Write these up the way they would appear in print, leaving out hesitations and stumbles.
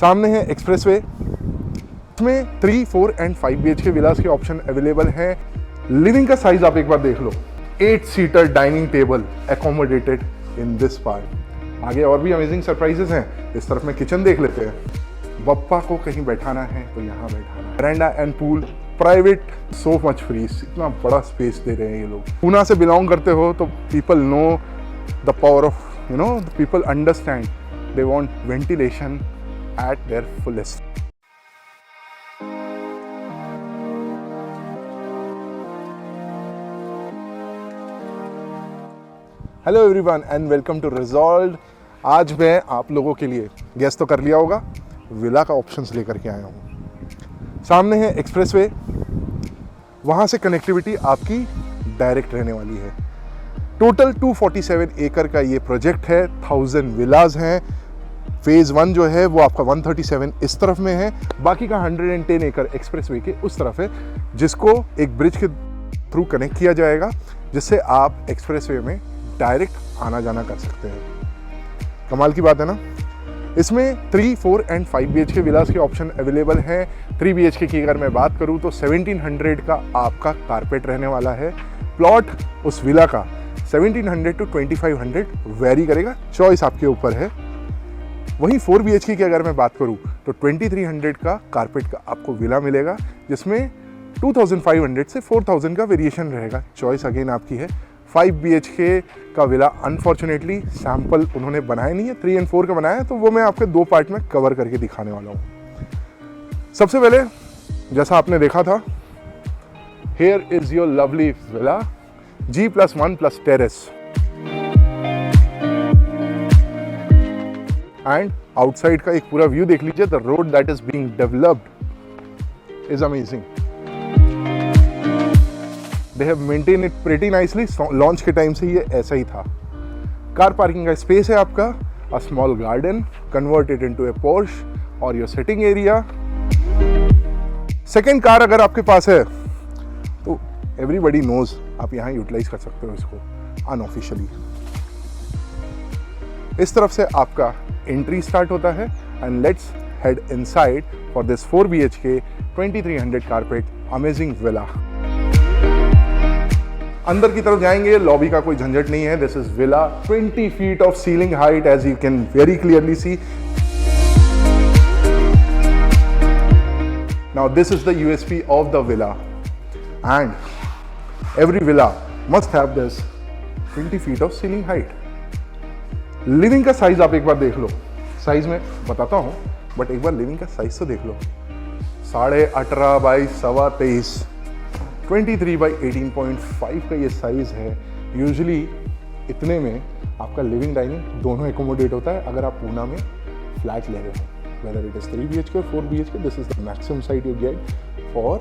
सामने है एक्सप्रेसवे। इसमें 3, 4 एंड 5 BHK विलास के ऑप्शन अवेलेबल हैं। लिविंग का साइज आप एक बार देख लो, 8 seater dining table accommodated in this part. आगे और भी अमेजिंग सरप्राइजेस हैं। इस तरफ में किचन देख लेते हैं। बप्पा को कहीं बैठाना है तो यहाँ बैठाना है। Veranda and pool, private, so much free. इतना बड़ा स्पेस दे रहे हैं ये लोग। पूना से बिलोंग करते हो तो people know the power of, people understand, they want ventilation at their fullest. Hello everyone and welcome to resolve. आज मैं आप लोगों के लिए, गेस तो कर लिया होगा, विला का ऑप्शंस लेकर के आया हूँ। सामने है एक्सप्रेसवे, वहाँ से कनेक्टिविटी आपकी डायरेक्ट रहने वाली है। टोटल 247 एकड़ का ये प्रोजेक्ट है। 1000 विलाज हैं। फेज़ 1 जो है वो आपका 137 इस तरफ में है, बाकी का 110 एकड़ एक्सप्रेसवे के उस तरफ है, जिसको एक ब्रिज के थ्रू कनेक्ट किया जाएगा, जिससे आप एक्सप्रेसवे में डायरेक्ट आना जाना कर सकते हैं। कमाल की बात है ना। इसमें 3, 4 एंड 5 BHK विलास के ऑप्शन अवेलेबल हैं। 3 BHK की अगर मैं बात करूं तो 1700 का आपका कारपेट रहने वाला है। प्लॉट उस विला का 1700 to 2500 वेरी करेगा, चॉइस आपके ऊपर है। वहीं 4 BHK की अगर मैं बात करूं तो 2300 का कारपेट का आपको विला मिलेगा, जिसमें 2500 से 4000 का वेरिएशन रहेगा, चॉइस अगेन आपकी है। 5 BHK का विला अनफॉर्चुनेटली सैंपल उन्होंने बनाया नहीं है, 3 और 4 का बनाया है, तो वो मैं आपके 2 पार्ट में कवर करके दिखाने वाला हूँ। सबसे पहले जैसा आपने देखा था, here is your lovely villa G+1+ terrace, and outside का एक पूरा व्यू देख लीजिए। The road that is being developed is amazing. They have maintained it pretty nicely. Launch के टाइम से ये ऐसा ही था। कार पार्किंग का स्पेस है आपका, a small garden converted into a Porsche और your sitting area। Second car अगर आपके पास है तो एवरीबडी नोज आप यहाँ यूटिलाइज कर सकते हो इसको अनऑफिशियली। इस तरफ से आपका एंट्री स्टार्ट होता है and let's head inside for this 4 BHK 2300 carpet amazing villa. अंदर की तरफ जाएंगे, लॉबी का कोई झंझट नहीं है। This is villa, 20 feet of ceiling height as you can very clearly see. Now this is the USP of the villa and every villa must have this 20 feet of ceiling height. Living का size आप एक बार देख लो, size में बताता हूं, but एक बार living का size तो देख लो। 18.5 बाई 23.5, 23 बाई 18.5 का ये साइज है। यूजुअली इतने में आपका लिविंग डाइनिंग दोनों एकोमोडेट होता है अगर आप पूना में फ्लैट ले रहे हो। वेदर इट इज 3 BHK और 4 BHK, this is the maximum size you get for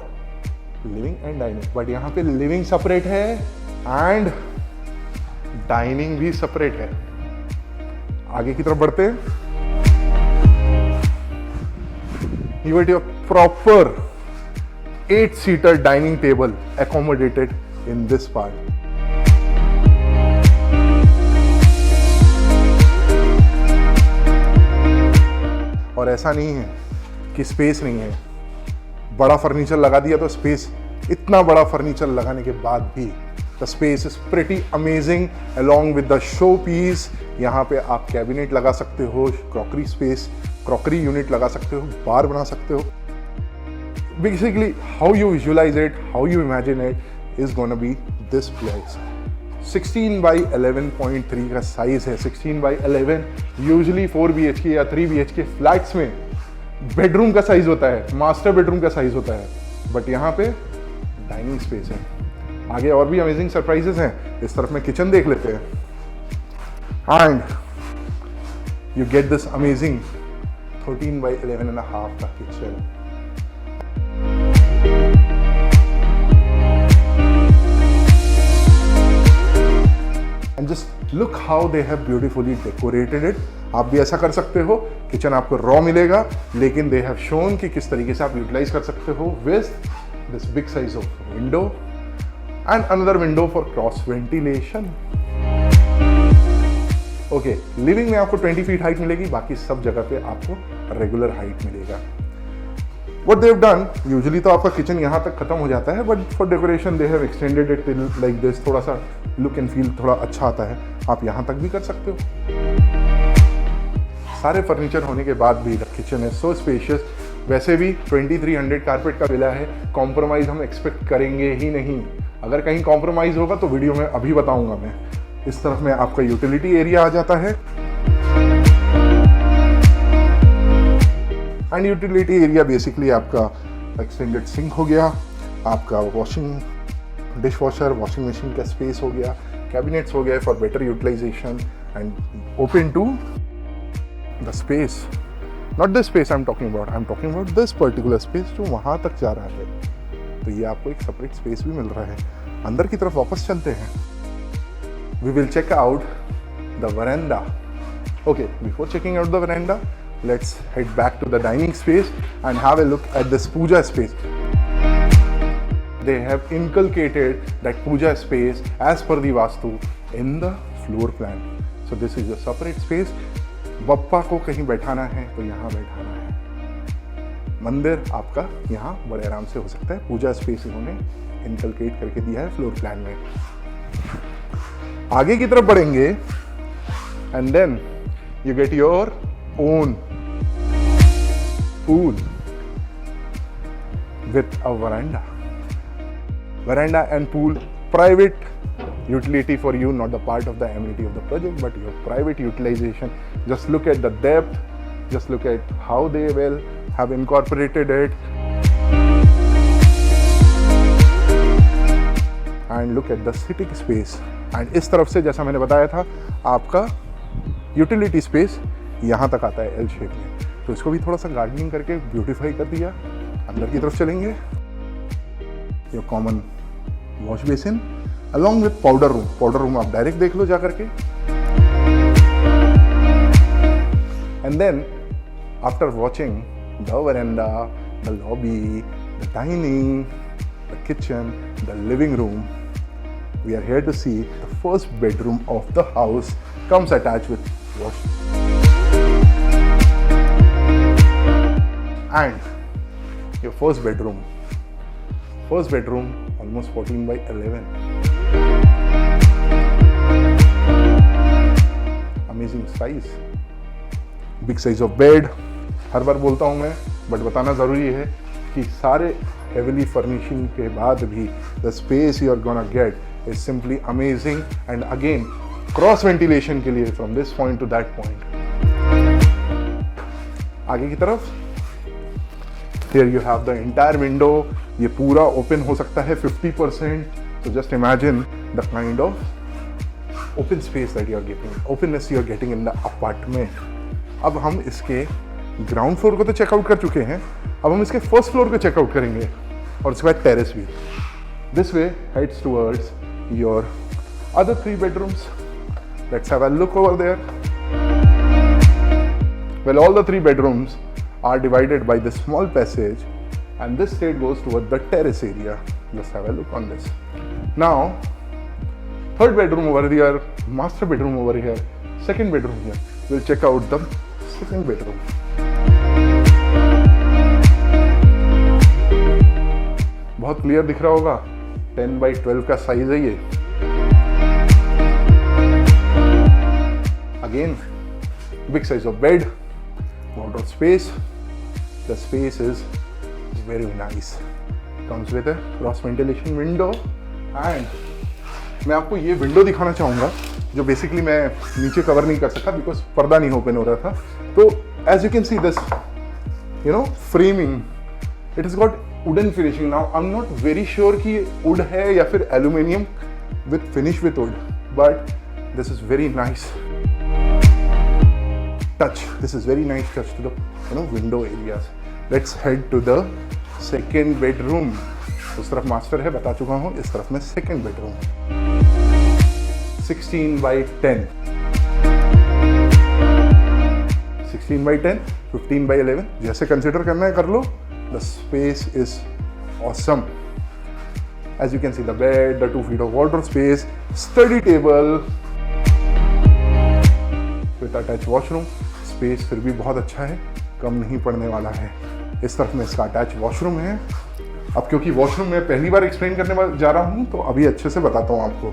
living and dining. But यहाँ पे लिविंग सेपरेट है एंड डाइनिंग भी सेपरेट है। आगे की तरफ बढ़ते हैं। You get your proper 8 seater dining table accommodated in this part। और ऐसा नहीं है कि स्पेस नहीं है, बड़ा फर्नीचर लगा दिया तो स्पेस, इतना बड़ा फर्नीचर लगाने के बाद भी the space is pretty amazing along with the showpiece. यहाँ पे आप कैबिनेट लगा सकते हो, क्रॉकरी स्पेस, क्रॉकरी यूनिट लगा सकते हो, बार बना सकते हो। Basically, how you visualize it, how you imagine it is gonna be this place। 16 by 11.3 का साइज है। 16 by 11 यूजुअली 4 BHK या 3 BHK फ्लैट्स में बेडरूम का साइज होता है, मास्टर बेडरूम का साइज होता है, बट यहाँ पे डाइनिंग स्पेस है। आगे और भी अमेजिंग सरप्राइजेस हैं। इस तरफ में किचन देख लेते हैं and you get this amazing 13 by 11.5 का kitchen. And just look how they have beautifully decorated it। आप भी ऐसा कर सकते हो। किचन आपको रॉ मिलेगा, लेकिन they have shown कि किस तरीके से आप यूटिलाइज कर सकते हो with this big size of window and another window for cross ventilation। Okay, living में आपको 20 फीट हाइट मिलेगी, बाकी सब जगह पे आपको रेगुलर हाइट मिलेगा। What they have done, usually तो आपका किचन यहाँ तक खत्म हो जाता है, but for decoration they have extended it till like this, थोड़ा सा लुक एंड फील थोड़ा अच्छा आता है, आप यहाँ तक भी कर सकते हो। सारे फर्नीचर होने के बाद भी the kitchen is so spacious. वैसे भी 2300 कारपेट का विला है, कॉम्प्रोमाइज़ हम एक्सपेक्ट करेंगे ही नहीं। अगर कहीं कॉम्प्रोमाइज़ होगा तो वीडियो में अभी बताऊंगा मैं। इस तरफ में आपका यूटिलिटी एरिया आ जाता है, एंड यूटिलिटी एरिया बेसिकली आपका एक्सटेंडेड सिंक हो गया, आपका washing dishwasher washing machine का स्पेस हो गया, कैबिनेट्स हो गए for better utilisation and open to the space, not the space I am talking about this particular space जो वहाँ तक जा रहा है। तो ये आपको एक सेपरेट स्पेस भी मिल रहा है। अंदर की तरफ वापस चलते हैं। We will check out the veranda. Okay, before checking out the veranda, let's head back to the dining space and have a look at this puja space. They have inculcated that puja space as per the vastu in the floor plan. So this is a separate space. Bappa को कहीं बैठाना है तो यहाँ बैठाना है। मंदिर आपका यहाँ बड़े आराम से हो सकता है। पूजा स्पेस इन्होंने इनकलकेट करके दिया है फ्लोर प्लान में। आगे की तरफ बढ़ेंगे and then you get your own pool with a veranda and pool, private utility for you, not the part of the amenity of the project, but your private utilization. Just look at the depth, just look at how they will have incorporated it, and look at the sitting space. And इस तरफ से जैसा मैंने बताया था आपका utility space यहाँ तक आता है एल शेप में, तो इसको भी थोड़ा सा गार्डनिंग करके ब्यूटीफाई कर दिया। अंदर की तरफ चलेंगे, your common wash basin along with powder room आप डायरेक्ट देख लो जा करके। And then after watching the veranda, the lobby, the dining, the kitchen, the living room, we are here to see the first bedroom of the house comes attached with wash and your first bedroom almost 14 by 11, amazing size, big size of bed। हर बार बोलता हूँ मैं, but बताना ज़रूरी है कि सारे heavily furnishing के बाद भी the space you are gonna get is simply amazing, and again cross ventilation के लिए from this point to that point। आगे की तरफ here you have the entire window, ये पूरा open हो सकता है 50%, so just imagine the kind of open space that you are getting, openness you are getting in the apartment। अब हम इसके ग्राउंड फ्लोर को तो चेकआउट कर चुके हैं, अब हम इसके फर्स्ट फ्लोर को चेकआउट करेंगे और उसके बाद टेरेस भी। This way heads towards your other 3 bedrooms. Let's have a look over there. Well, all the 3 bedrooms are divided by this small passage, and this straight goes toward the terrace area. Just have a look on this. Now, 3rd bedroom over here, master bedroom over here, 2nd bedroom here. We'll check out the 2nd bedroom. बहुत clear दिख रहा होगा, 10 by 12 का size है ये। Again, big size of bed, wardrobe space. The space is very nice. Comes with a cross ventilation window, and मैं आपको ये विंडो दिखाना चाहूँगा जो बेसिकली मैं नीचे कवर नहीं कर सका बिकॉज पर्दा नहीं ओपन हो रहा था। तो as you can see this, you know, framing, it has got wooden finishing. Now I am not very sure कि वुड है या फिर aluminium with finish with wood, but this is very nice touch, this is very nice touch to the window areas. Let's head to the second bedroom. उस तरफ master है बता चुका हूँ, इस तरफ में second bedroom 16 by 10, 16 by 10, 15 by 11, जैसे कंसिडर करना है कर लो। The space is awesome. As you can see, the bed, the 2 feet of wardrobe space, study table, with attach washroom. Space फिर भी बहुत अच्छा है, कम नहीं पड़ने वाला है। इस तरफ में इसका अटैच वॉशरूम है। अब क्योंकि वॉशरूम में पहली बार एक्सप्लेन करने जा रहा हूँ तो अभी अच्छे से बताता हूँ आपको।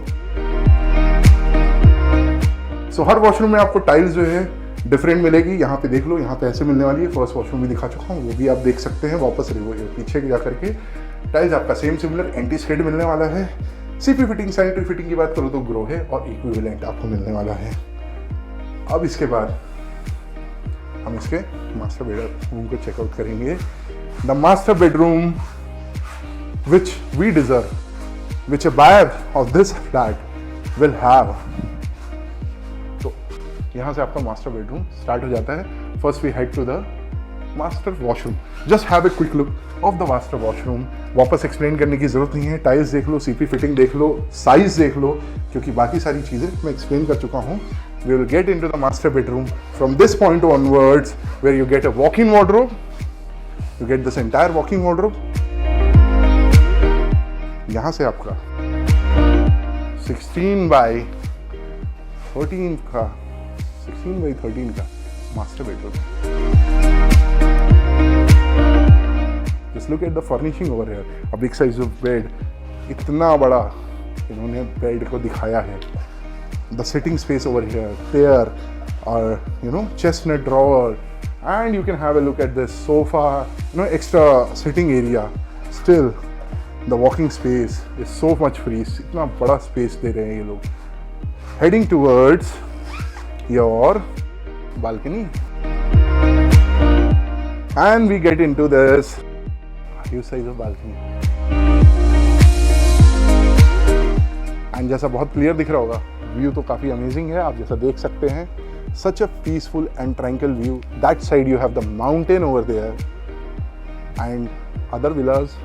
सो हर वॉशरूम में आपको टाइल्स जो है डिफरेंट मिलेगी। यहाँ पे देख लो, यहाँ पे ऐसे मिलने वाली है। फर्स्ट वॉशरूम भी दिखा चुका हूँ, वो भी आप देख सकते हैं। वापस पीछे जा करके टाइल्स आपका सेम सिमिलर एंटी स्केड मिलने वाला है। सीपी फिटिंग, सैनिटरी फिटिंग की बात करो तो ग्रो है और इक्विवेलेंट आपको मिलने वाला है। अब इसके बाद हम इसके मास्टर बेडरूम को चेकआउट करेंगे। The master bedroom which we deserve, which a buyer of this flat will have। तो यहाँ से आपका मास्टर बेडरूम स्टार्ट हो जाता है। First we head to the master washroom. Just have a quick look of the master washroom. वापस explain करने की जरूरत नहीं है। टाइल्स देख लो, सीपी फिटिंग देख लो, साइज देख लो, क्योंकि बाकी सारी चीज़ें मैं एक्सप्लेन कर चुका हूँ। We will get into the master bedroom from this point onwards, where you get a walk-in wardrobe. You get this entire walk-in wardrobe. यहाँ से आपका 16 by 13 का master bedroom. Just look at the furnishing over here. A big size of bed. इतना बड़ा इन्होंने bed को दिखाया है। The sitting space over here, there, or chestnut drawer, and you can have a look at this sofa, extra sitting area. Still, the walking space is so much free. इतना बड़ा space दे रहे हैं ये लोग. Heading towards your balcony, and we get into this huge size of balcony. And जैसा बहुत clear दिख रहा होगा, व्यू तो काफ़ी अमेजिंग है। आप जैसा देख सकते हैं, such a peaceful and tranquil view. That side you have the mountain over there, and other villas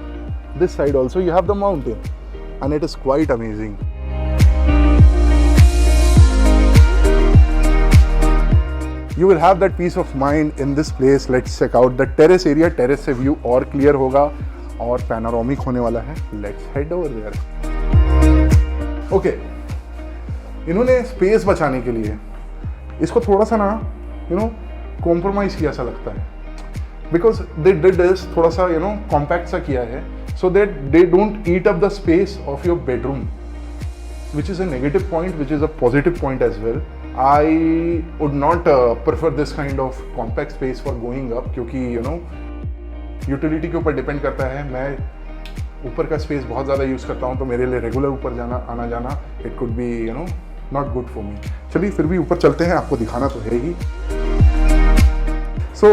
this side also you have the mountain, and it is quite amazing. You will have that peace of mind in this place. Let's check out the terrace area. Terrace से view और clear होगा और panoramic होने वाला है। Let's head over there. Okay. इन्होंने space बचाने के लिए इसको थोड़ा सा ना कॉम्प्रोमाइज़ किया सा लगता है, बिकॉज दे डिड दिस थोड़ा सा कॉम्पैक्ट सा किया है, so that they don't eat up the space of your bedroom, which is a negative point, which is a positive point as well. I would not prefer this kind of compact space for going up, क्योंकि utility के ऊपर depend करता है। मैं ऊपर का space बहुत ज़्यादा यूज़ करता हूँ, तो मेरे लिए रेगुलर ऊपर जाना आना जाना it could be not good for me. चलिए फिर भी ऊपर चलते हैं, आपको दिखाना तो है ही। So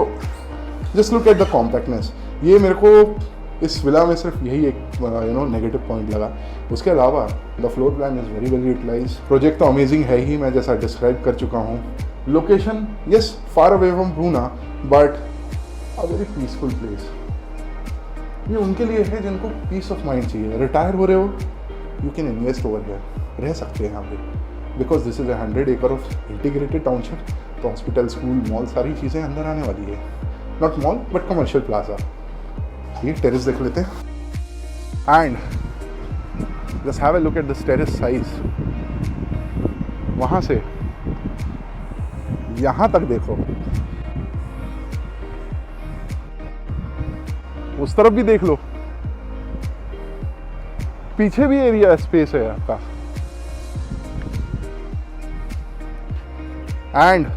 just look at the compactness. ये मेरे को इस विला में सिर्फ यही एक नेगेटिव पॉइंट लगा। उसके अलावा the floor plan is very well utilize. Project तो अमेजिंग है ही, मैं जैसा डिस्क्राइब कर चुका हूँ। Location yes far away from Poona, but a very peaceful place. ये उनके लिए है जिनको पीस ऑफ माइंड चाहिए। रिटायर हो रहे हो, you can invest over here, रह सकते हैं यहाँ पे, because this is 100 acre of integrated township. तो हॉस्पिटल, स्कूल, मॉल, सारी चीज़ें अंदर आने वाली है। Not mall but commercial plaza. ये टेरेस देख लेते हैं, and just have A look at this terrace size. वहाँ से यहाँ तक देखो, उस तरफ भी देख लो, पीछे भी एरिया स्पेस है आपका। And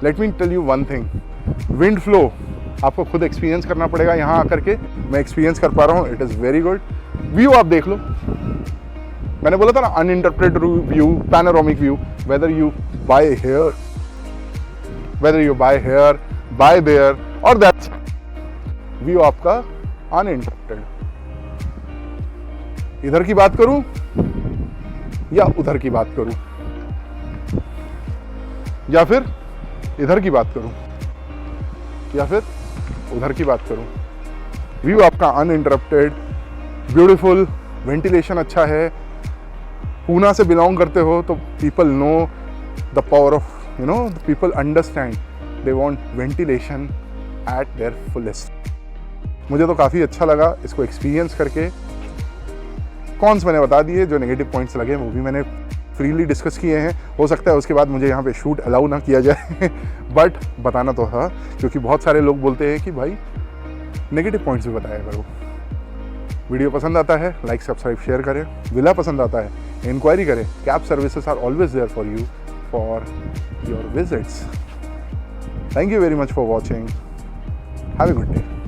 let me tell you one thing, wind flow आपको खुद एक्सपीरियंस करना पड़ेगा यहाँ आकर के। मैं एक्सपीरियंस कर पा रहा हूँ, it is very good. View आप देख लो, मैंने बोला था ना uninterpreted view, panoramic view. Whether you buy here, buy there और दैट्स व्यू आपका अनइंटरप्टेड। इधर की बात करूं या उधर की बात करूं, या फिर इधर की बात करूं, या फिर उधर की बात करूं, व्यू आपका अनइंटरप्टेड, ब्यूटीफुल, वेंटिलेशन अच्छा है। पूना से बिलोंग करते हो तो people know the power of people understand, they want ventilation at their fullest. मुझे तो काफ़ी अच्छा लगा इसको एक्सपीरियंस करके। कॉन्स मैंने बता दिए, जो नेगेटिव पॉइंट्स लगे वो भी मैंने फ्रीली डिस्कस किए हैं। हो सकता है उसके बाद मुझे यहाँ पे शूट अलाउ ना किया जाए बट बताना तो था, क्योंकि बहुत सारे लोग बोलते हैं कि भाई नेगेटिव पॉइंट्स भी बताया करो। वीडियो पसंद आता है लाइक सब्सक्राइब शेयर करें। विला पसंद आता है इंक्वायरी करें। Cab services are always there for you for your visits. Thank you very much for watching. Have a good day.